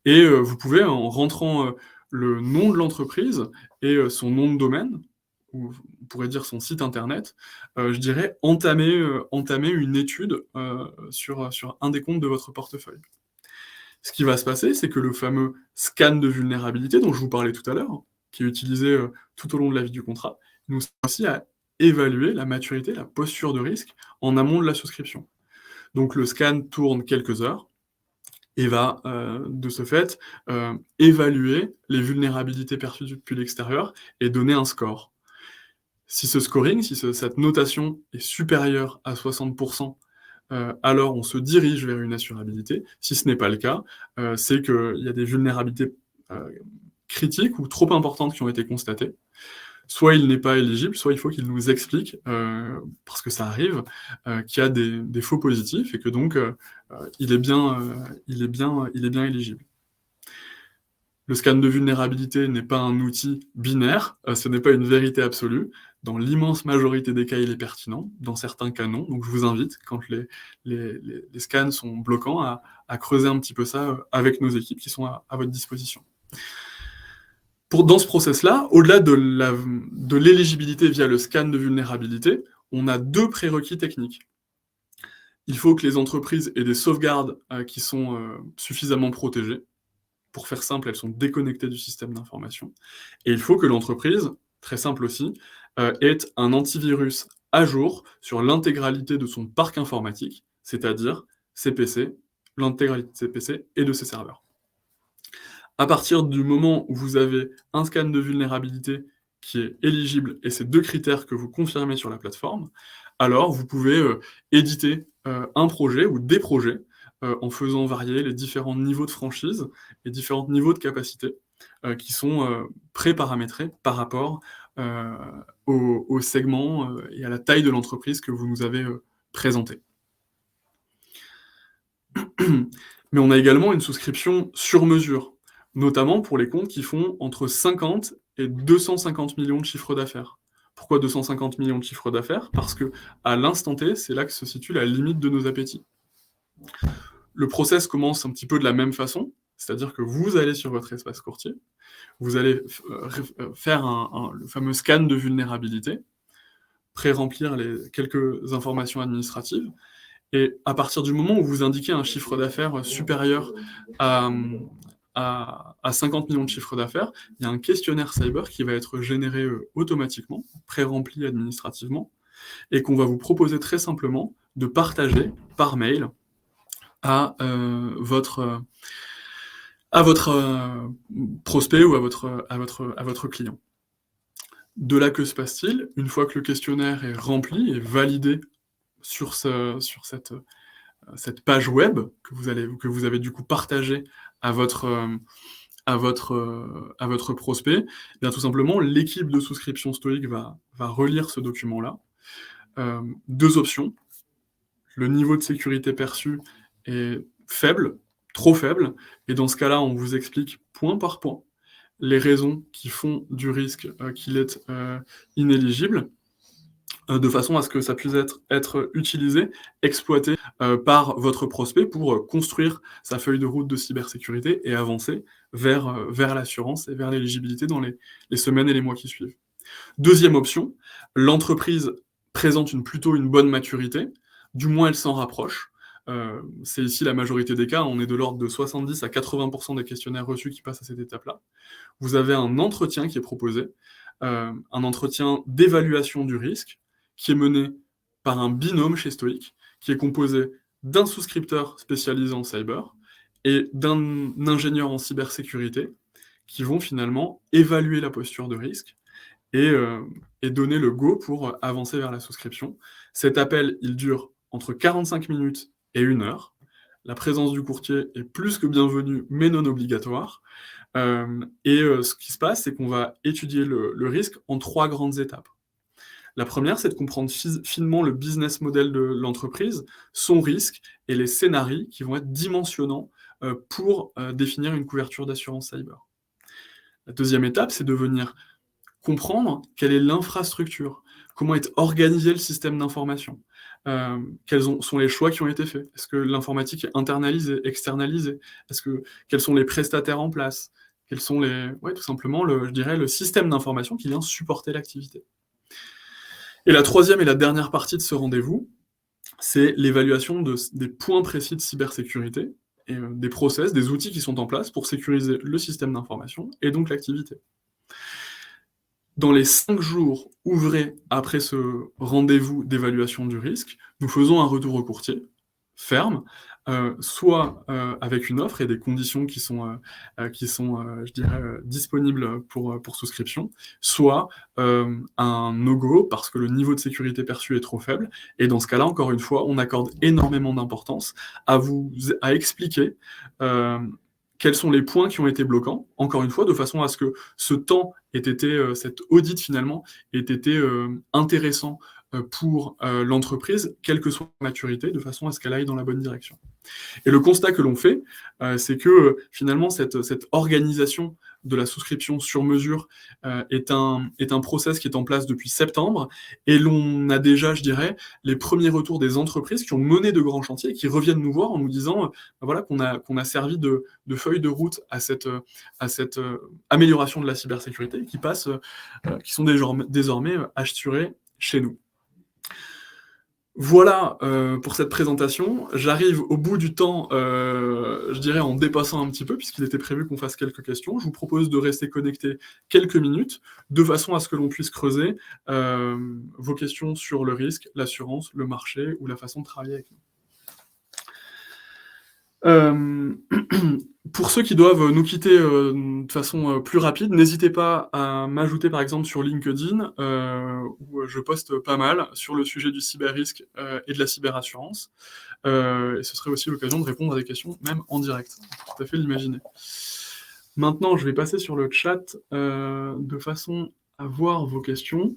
Et vous pouvez, en rentrant le nom de l'entreprise et son nom de domaine, ou on pourrait dire son site internet, je dirais entamer une étude sur un des comptes de votre portefeuille. Ce qui va se passer, c'est que le fameux scan de vulnérabilité dont je vous parlais tout à l'heure, qui est utilisé tout au long de la vie du contrat, nous sert aussi à évaluer la maturité, la posture de risque en amont de la souscription. Donc le scan tourne quelques heures et va, de ce fait, évaluer les vulnérabilités perçues depuis l'extérieur et donner un score. Si ce scoring, cette notation est supérieure à 60%, alors on se dirige vers une assurabilité. Si ce n'est pas le cas, c'est qu'il y a des vulnérabilités critiques ou trop importantes qui ont été constatées. soit il n'est pas éligible, soit il faut qu'il nous explique, parce que ça arrive, qu'il y a des faux positifs et que donc, il est bien éligible. Le scan de vulnérabilité n'est pas un outil binaire, ce n'est pas une vérité absolue. Dans l'immense majorité des cas, il est pertinent, dans certains cas non. Donc je vous invite, quand les scans sont bloquants, à creuser un petit peu ça avec nos équipes qui sont à votre disposition. Dans ce process-là, au-delà de l'éligibilité via le scan de vulnérabilité, on a 2 prérequis techniques. Il faut que les entreprises aient des sauvegardes qui sont suffisamment protégées. Pour faire simple, elles sont déconnectées du système d'information. Et il faut que l'entreprise, très simple aussi, ait un antivirus à jour sur l'intégralité de son parc informatique, c'est-à-dire ses PC, l'intégralité de ses PC et de ses serveurs. À partir du moment où vous avez un scan de vulnérabilité qui est éligible et ces 2 critères que vous confirmez sur la plateforme, alors vous pouvez éditer un projet ou des projets en faisant varier les différents niveaux de franchise, les différents niveaux de capacité qui sont pré-paramétrés par rapport au segment et à la taille de l'entreprise que vous nous avez présenté. Mais on a également une souscription sur mesure, notamment pour les comptes qui font entre 50 et 250 millions de chiffre d'affaires. Pourquoi 250 millions de chiffre d'affaires? Parce qu'à l'instant T, c'est là que se situe la limite de nos appétits. Le process commence un petit peu de la même façon, c'est-à-dire que vous allez sur votre espace courtier, vous allez faire le fameux scan de vulnérabilité, pré-remplir les quelques informations administratives, et à partir du moment où vous indiquez un chiffre d'affaires supérieur à 50 millions de chiffre d'affaires, il y a un questionnaire cyber qui va être généré automatiquement, pré-rempli administrativement, et qu'on va vous proposer très simplement de partager par mail à votre prospect ou à votre client. De là, que se passe-t-il? Une fois que le questionnaire est rempli et validé sur cette page web que vous avez du coup partagée à votre prospect, eh bien tout simplement, l'équipe de souscription Stoic va relire ce document-là. 2 options. Le niveau de sécurité perçu est faible, trop faible, et dans ce cas-là, on vous explique point par point les raisons qui font du risque qu'il est inéligible, de façon à ce que ça puisse être utilisé, exploité par votre prospect pour construire sa feuille de route de cybersécurité et avancer vers l'assurance et vers l'éligibilité dans les semaines et les mois qui suivent. Deuxième option, l'entreprise présente plutôt une bonne maturité, du moins elle s'en rapproche. C'est ici la majorité des cas, on est de l'ordre de 70 à 80% des questionnaires reçus qui passent à cette étape-là. Vous avez un entretien qui est proposé, un entretien d'évaluation du risque, qui est mené par un binôme chez Stoic, qui est composé d'un souscripteur spécialisé en cyber et d'un ingénieur en cybersécurité, qui vont finalement évaluer la posture de risque et donner le go pour avancer vers la souscription. Cet appel, il dure entre 45 minutes et 1 heure. La présence du courtier est plus que bienvenue, mais non obligatoire. Ce qui se passe, c'est qu'on va étudier le risque en 3 grandes étapes. La première, c'est de comprendre finement le business model de l'entreprise, son risque et les scénarios qui vont être dimensionnants pour définir une couverture d'assurance cyber. La deuxième étape, c'est de venir comprendre quelle est l'infrastructure, comment est organisé le système d'information, quels sont les choix qui ont été faits. Est-ce que l'informatique est internalisée, externalisée? Quels sont les prestataires en place? Quels sont tout simplement, je dirais, le système d'information qui vient supporter l'activité. Et la troisième et la dernière partie de ce rendez-vous, c'est l'évaluation des points précis de cybersécurité et des process, des outils qui sont en place pour sécuriser le système d'information et donc l'activité. Dans les 5 jours ouvrés après ce rendez-vous d'évaluation du risque, nous faisons un retour au courtier, ferme, soit avec une offre et des conditions qui sont je dirais, disponibles pour souscription, soit un no-go parce que le niveau de sécurité perçu est trop faible. Et dans ce cas-là, encore une fois, on accorde énormément d'importance à expliquer quels sont les points qui ont été bloquants, encore une fois, de façon à ce que ce temps ait été, cet audit finalement, ait été intéressant pour l'entreprise, quelle que soit la maturité, de façon à ce qu'elle aille dans la bonne direction. Et le constat que l'on fait, c'est que finalement, cette organisation de la souscription sur mesure est un process qui est en place depuis septembre, et l'on a déjà, je dirais, les premiers retours des entreprises qui ont mené de grands chantiers et qui reviennent nous voir en nous disant voilà, qu'on a servi de feuille de route à cette amélioration de la cybersécurité qui sont désormais assurées chez nous. Voilà pour cette présentation. J'arrive au bout du temps, je dirais en dépassant un petit peu, puisqu'il était prévu qu'on fasse quelques questions. Je vous propose de rester connecté quelques minutes, de façon à ce que l'on puisse creuser vos questions sur le risque, l'assurance, le marché ou la façon de travailler avec nous. Pour ceux qui doivent nous quitter de façon plus rapide, n'hésitez pas à m'ajouter par exemple sur LinkedIn, où je poste pas mal sur le sujet du cyber-risque et de la cyberassurance. Et ce serait aussi l'occasion de répondre à des questions, même en direct. On peut tout à fait l'imaginer. Maintenant, je vais passer sur le chat de façon à voir vos questions.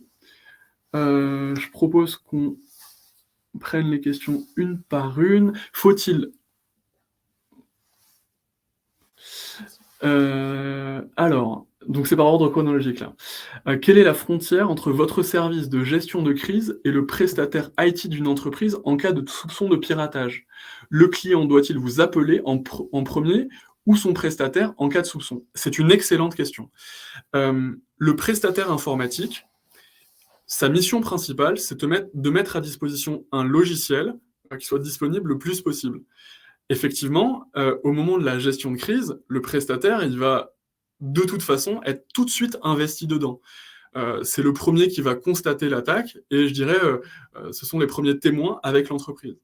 Je propose qu'on prenne les questions une par une. Faut-il... alors, donc c'est par ordre chronologique là. Quelle est la frontière entre votre service de gestion de crise et le prestataire IT d'une entreprise en cas de soupçon de piratage? Le client doit-il vous appeler en premier ou son prestataire en cas de soupçon? C'est une excellente question. Le prestataire informatique, sa mission principale, c'est de mettre à disposition un logiciel qui soit disponible le plus possible. Effectivement, au moment de la gestion de crise, le prestataire, il va de toute façon être tout de suite investi dedans. C'est le premier qui va constater l'attaque et je dirais, ce sont les premiers témoins avec l'entreprise.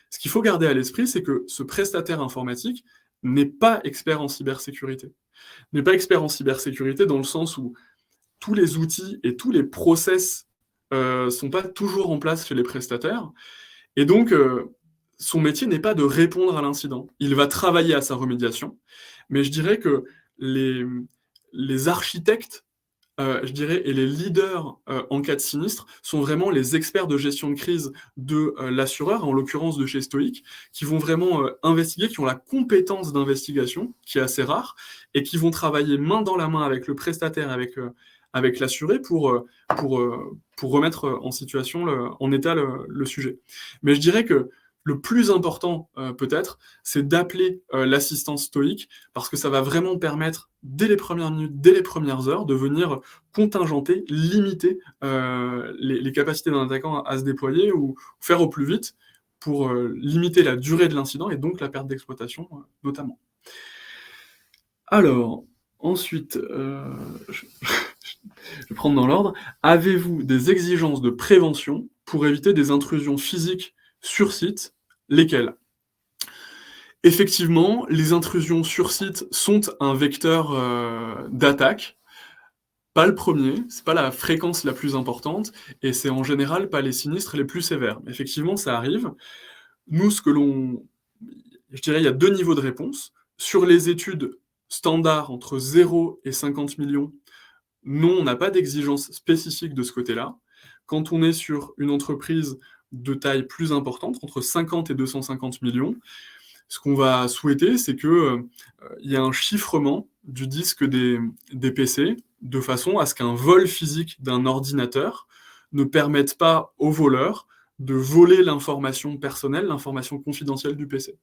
Ce qu'il faut garder à l'esprit, c'est que ce prestataire informatique n'est pas expert en cybersécurité. N'est pas expert en cybersécurité dans le sens où tous les outils et tous les process sont pas toujours en place chez les prestataires. Et donc, son métier n'est pas de répondre à l'incident. Il va travailler à sa remédiation, mais je dirais que les architectes, je dirais, et les leaders en cas de sinistre sont vraiment les experts de gestion de crise de l'assureur, en l'occurrence de chez Stoic, qui vont vraiment investiguer, qui ont la compétence d'investigation, qui est assez rare, et qui vont travailler main dans la main avec le prestataire, avec l'assuré pour remettre en situation, en état le sujet. Mais je dirais que le plus important, peut-être, c'est d'appeler l'assistance Stoic, parce que ça va vraiment permettre, dès les premières minutes, dès les premières heures, de venir contingenter, limiter les capacités d'un attaquant à se déployer ou faire au plus vite pour limiter la durée de l'incident et donc la perte d'exploitation, notamment. Alors, ensuite, je vais prendre dans l'ordre. Avez-vous des exigences de prévention pour éviter des intrusions physiques sur site? Lesquelles? Effectivement, les intrusions sur site sont un vecteur d'attaque. Pas le premier, c'est pas la fréquence la plus importante, et c'est en général pas les sinistres les plus sévères. Mais effectivement, ça arrive. Nous, je dirais, il y a 2 niveaux de réponse. Sur les études standards entre 0 et 50 millions, non, on n'a pas d'exigence spécifique de ce côté-là. Quand on est sur une entreprise de taille plus importante, entre 50 et 250 millions, ce qu'on va souhaiter, c'est qu'il y ait un chiffrement du disque des PC, de façon à ce qu'un vol physique d'un ordinateur ne permette pas au voleur de voler l'information personnelle, l'information confidentielle du PC.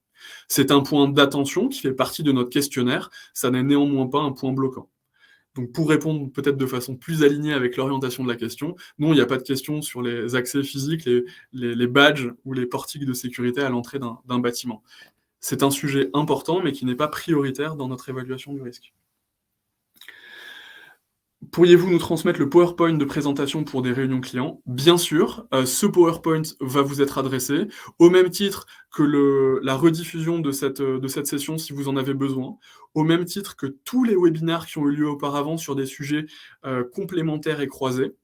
C'est un point d'attention qui fait partie de notre questionnaire, ça n'est néanmoins pas un point bloquant. Donc pour répondre peut-être de façon plus alignée avec l'orientation de la question, non, il n'y a pas de question sur les accès physiques, les badges ou les portiques de sécurité à l'entrée d'un bâtiment. C'est un sujet important, mais qui n'est pas prioritaire dans notre évaluation du risque. Pourriez-vous nous transmettre le PowerPoint de présentation pour des réunions clients? Bien sûr, ce PowerPoint va vous être adressé, au même titre que la rediffusion de cette session si vous en avez besoin, au même titre que tous les webinaires qui ont eu lieu auparavant sur des sujets complémentaires et croisés.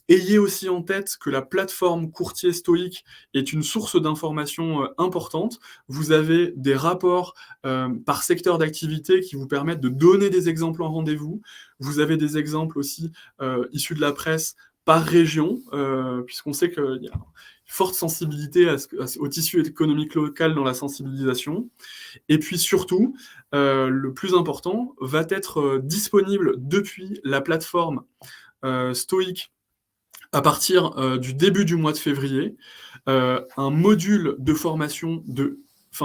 Ayez aussi en tête que la plateforme Courtier Stoic est une source d'informations importante. Vous avez des rapports par secteur d'activité qui vous permettent de donner des exemples en rendez-vous. Vous avez des exemples aussi issus de la presse par région, puisqu'on sait qu'il y a une forte sensibilité au tissu économique local dans la sensibilisation. Et puis surtout, le plus important, va être disponible depuis la plateforme Stoic à partir du début du mois de février, un module de formation,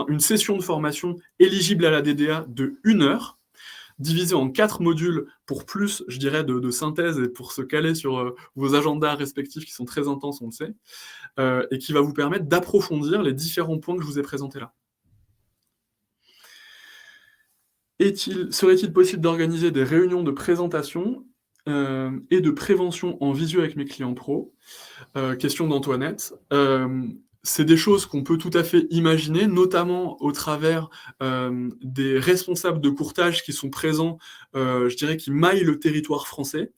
une session de formation éligible à la DDA de 1 heure, divisé en 4 modules pour plus, je dirais, de synthèse et pour se caler sur vos agendas respectifs qui sont très intenses, on le sait, et qui va vous permettre d'approfondir les différents points que je vous ai présentés là. Serait-il possible d'organiser des réunions de présentation et de prévention en visio avec mes clients pro? Question d'Antoinette. C'est des choses qu'on peut tout à fait imaginer, notamment au travers des responsables de courtage qui sont présents, je dirais, qui maillent le territoire français.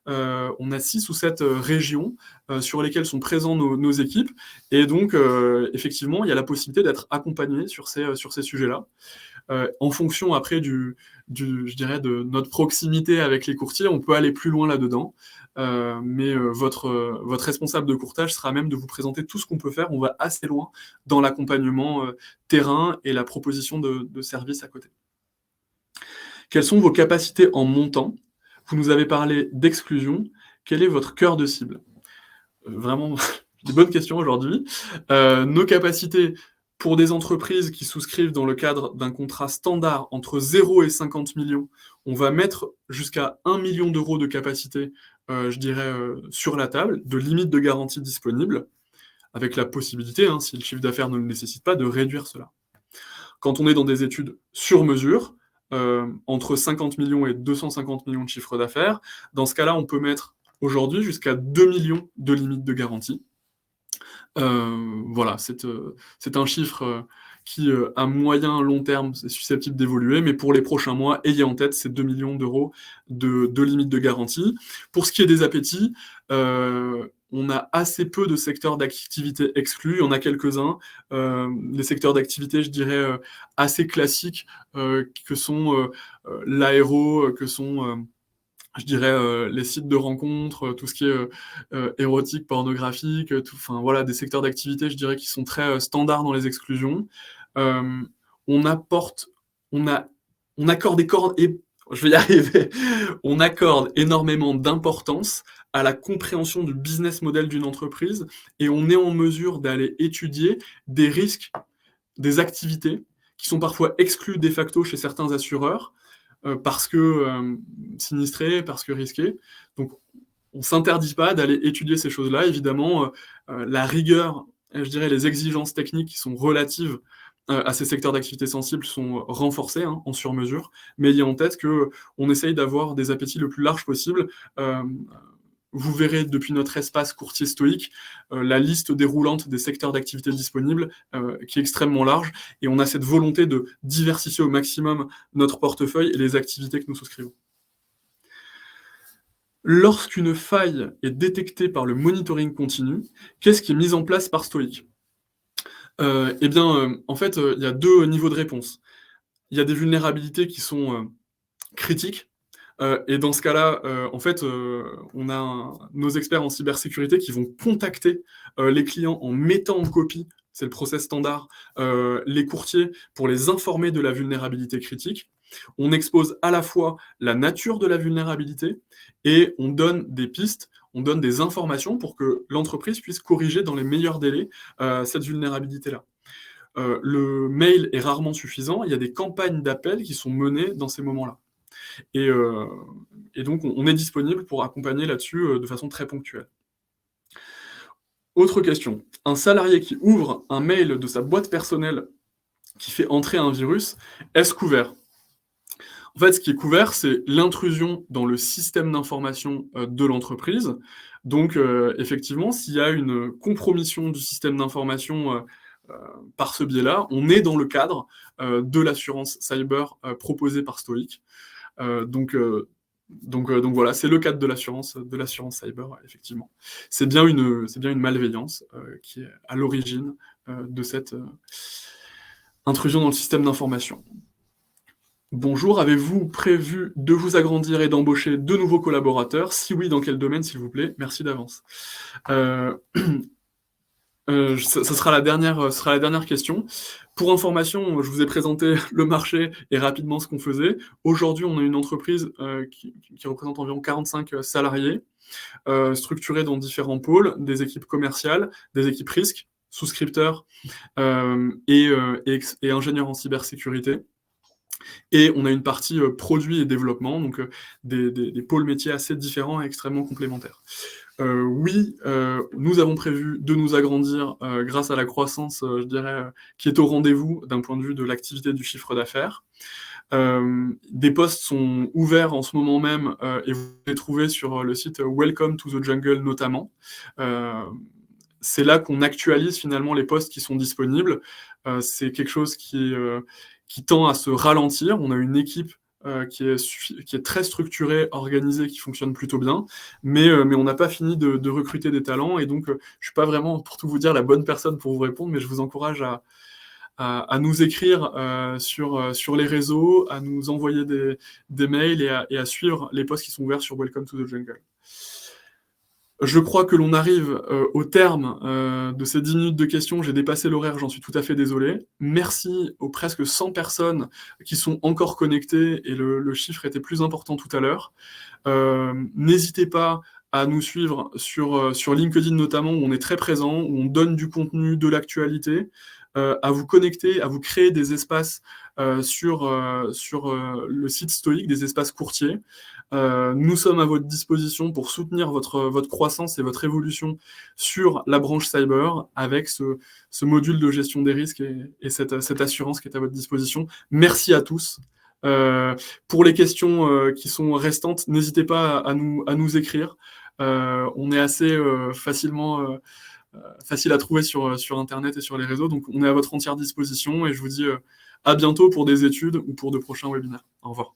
On a 6 ou 7 régions sur lesquelles sont présents nos équipes, et donc effectivement, il y a la possibilité d'être accompagné sur ces sujets-là. En fonction après je dirais de notre proximité avec les courtiers, on peut aller plus loin là-dedans. Mais votre responsable de courtage sera à même de vous présenter tout ce qu'on peut faire. On va assez loin dans l'accompagnement terrain et la proposition de services à côté. Quelles sont vos capacités en montant? Vous nous avez parlé d'exclusion. Quel est votre cœur de cible? Vraiment, des bonnes questions aujourd'hui. Nos capacités pour des entreprises qui souscrivent dans le cadre d'un contrat standard entre 0 et 50 millions, on va mettre jusqu'à 1 million d'euros de capacité, je dirais, sur la table, de limite de garantie disponible, avec la possibilité, si le chiffre d'affaires ne le nécessite pas, de réduire cela. Quand on est dans des études sur mesure, entre 50 millions et 250 millions de chiffre d'affaires, dans ce cas-là, on peut mettre aujourd'hui jusqu'à 2 millions de limite de garantie. Voilà, c'est un chiffre qui, à moyen, long terme, est susceptible d'évoluer, mais pour les prochains mois, ayez en tête ces 2 millions d'euros de limite de garantie. Pour ce qui est des appétits, on a assez peu de secteurs d'activité exclus, il y en a quelques-uns. Les secteurs d'activité, je dirais, assez classiques, que sont l'aéro, que sont... je dirais les sites de rencontres, tout ce qui est érotique, pornographique, voilà, des secteurs d'activité, je dirais, qui sont très standards dans les exclusions. On accorde je vais y arriver. On accorde énormément d'importance à la compréhension du business model d'une entreprise, et on est en mesure d'aller étudier des risques, des activités qui sont parfois exclues de facto chez certains assureurs, parce que sinistré, parce que risqué. Donc, on ne s'interdit pas d'aller étudier ces choses-là. Évidemment, la rigueur, je dirais les exigences techniques qui sont relatives à ces secteurs d'activité sensibles sont renforcées en sur-mesure, mais ayez en tête qu'on essaye d'avoir des appétits le plus large possible. Vous verrez depuis notre espace courtier stoïque la liste déroulante des secteurs d'activité disponibles qui est extrêmement large, et on a cette volonté de diversifier au maximum notre portefeuille et les activités que nous souscrivons. Lorsqu'une faille est détectée par le monitoring continu, qu'est-ce qui est mis en place par Stoic? En fait, il y a 2 niveaux de réponse. Il y a des vulnérabilités qui sont critiques, et dans ce cas-là, en fait, on a nos experts en cybersécurité qui vont contacter les clients en mettant en copie, c'est le process standard, les courtiers pour les informer de la vulnérabilité critique. On expose à la fois la nature de la vulnérabilité et on donne des pistes, on donne des informations pour que l'entreprise puisse corriger dans les meilleurs délais cette vulnérabilité-là. Le mail est rarement suffisant, il y a des campagnes d'appel qui sont menées dans ces moments-là. Et donc, on est disponible pour accompagner là-dessus de façon très ponctuelle. Autre question. Un salarié qui ouvre un mail de sa boîte personnelle qui fait entrer un virus, est-ce couvert? En fait, ce qui est couvert, c'est l'intrusion dans le système d'information de l'entreprise. Donc, effectivement, s'il y a une compromission du système d'information par ce biais-là, on est dans le cadre de l'assurance cyber proposée par Stoic. Donc voilà, c'est le cadre de l'assurance cyber, effectivement. C'est bien une malveillance qui est à l'origine de cette intrusion dans le système d'information. Bonjour, avez-vous prévu de vous agrandir et d'embaucher de nouveaux collaborateurs? Si oui, dans quel domaine, s'il vous plaît? Merci d'avance. Ça sera la dernière question. Pour information, je vous ai présenté le marché et rapidement ce qu'on faisait. Aujourd'hui, on a une entreprise qui représente environ 45 salariés, structurés dans différents pôles, des équipes commerciales, des équipes risques, souscripteurs et ingénieurs en cybersécurité. Et on a une partie produit et développement, donc des pôles métiers assez différents et extrêmement complémentaires. Oui, nous avons prévu de nous agrandir grâce à la croissance, je dirais, qui est au rendez-vous d'un point de vue de l'activité du chiffre d'affaires. Des postes sont ouverts en ce moment même et vous les trouvez sur le site Welcome to the Jungle notamment. C'est là qu'on actualise finalement les postes qui sont disponibles. C'est quelque chose qui tend à se ralentir. On a une équipe qui est très structurée, organisée, qui fonctionne plutôt bien, mais on n'a pas fini de recruter des talents, et donc je ne suis pas vraiment, pour tout vous dire, la bonne personne pour vous répondre, mais je vous encourage à nous écrire sur les réseaux, à nous envoyer des mails et à suivre les posts qui sont ouverts sur Welcome to the Jungle. Je crois que l'on arrive au terme de ces 10 minutes de questions. J'ai dépassé l'horaire, j'en suis tout à fait désolé. Merci aux presque 100 personnes qui sont encore connectées, et le chiffre était plus important tout à l'heure. N'hésitez pas à nous suivre sur LinkedIn notamment, où on est très présent, où on donne du contenu, de l'actualité, à vous connecter, à vous créer des espaces sur le site Stoic, des espaces courtiers. Nous sommes à votre disposition pour soutenir votre croissance et votre évolution sur la branche cyber, avec ce module de gestion des risques et cette assurance qui est à votre disposition. Merci à tous. Pour les questions qui sont restantes, n'hésitez pas à nous écrire. On est assez facile à trouver sur Internet et sur les réseaux, donc on est à votre entière disposition, et je vous dis à bientôt pour des études ou pour de prochains webinaires. Au revoir.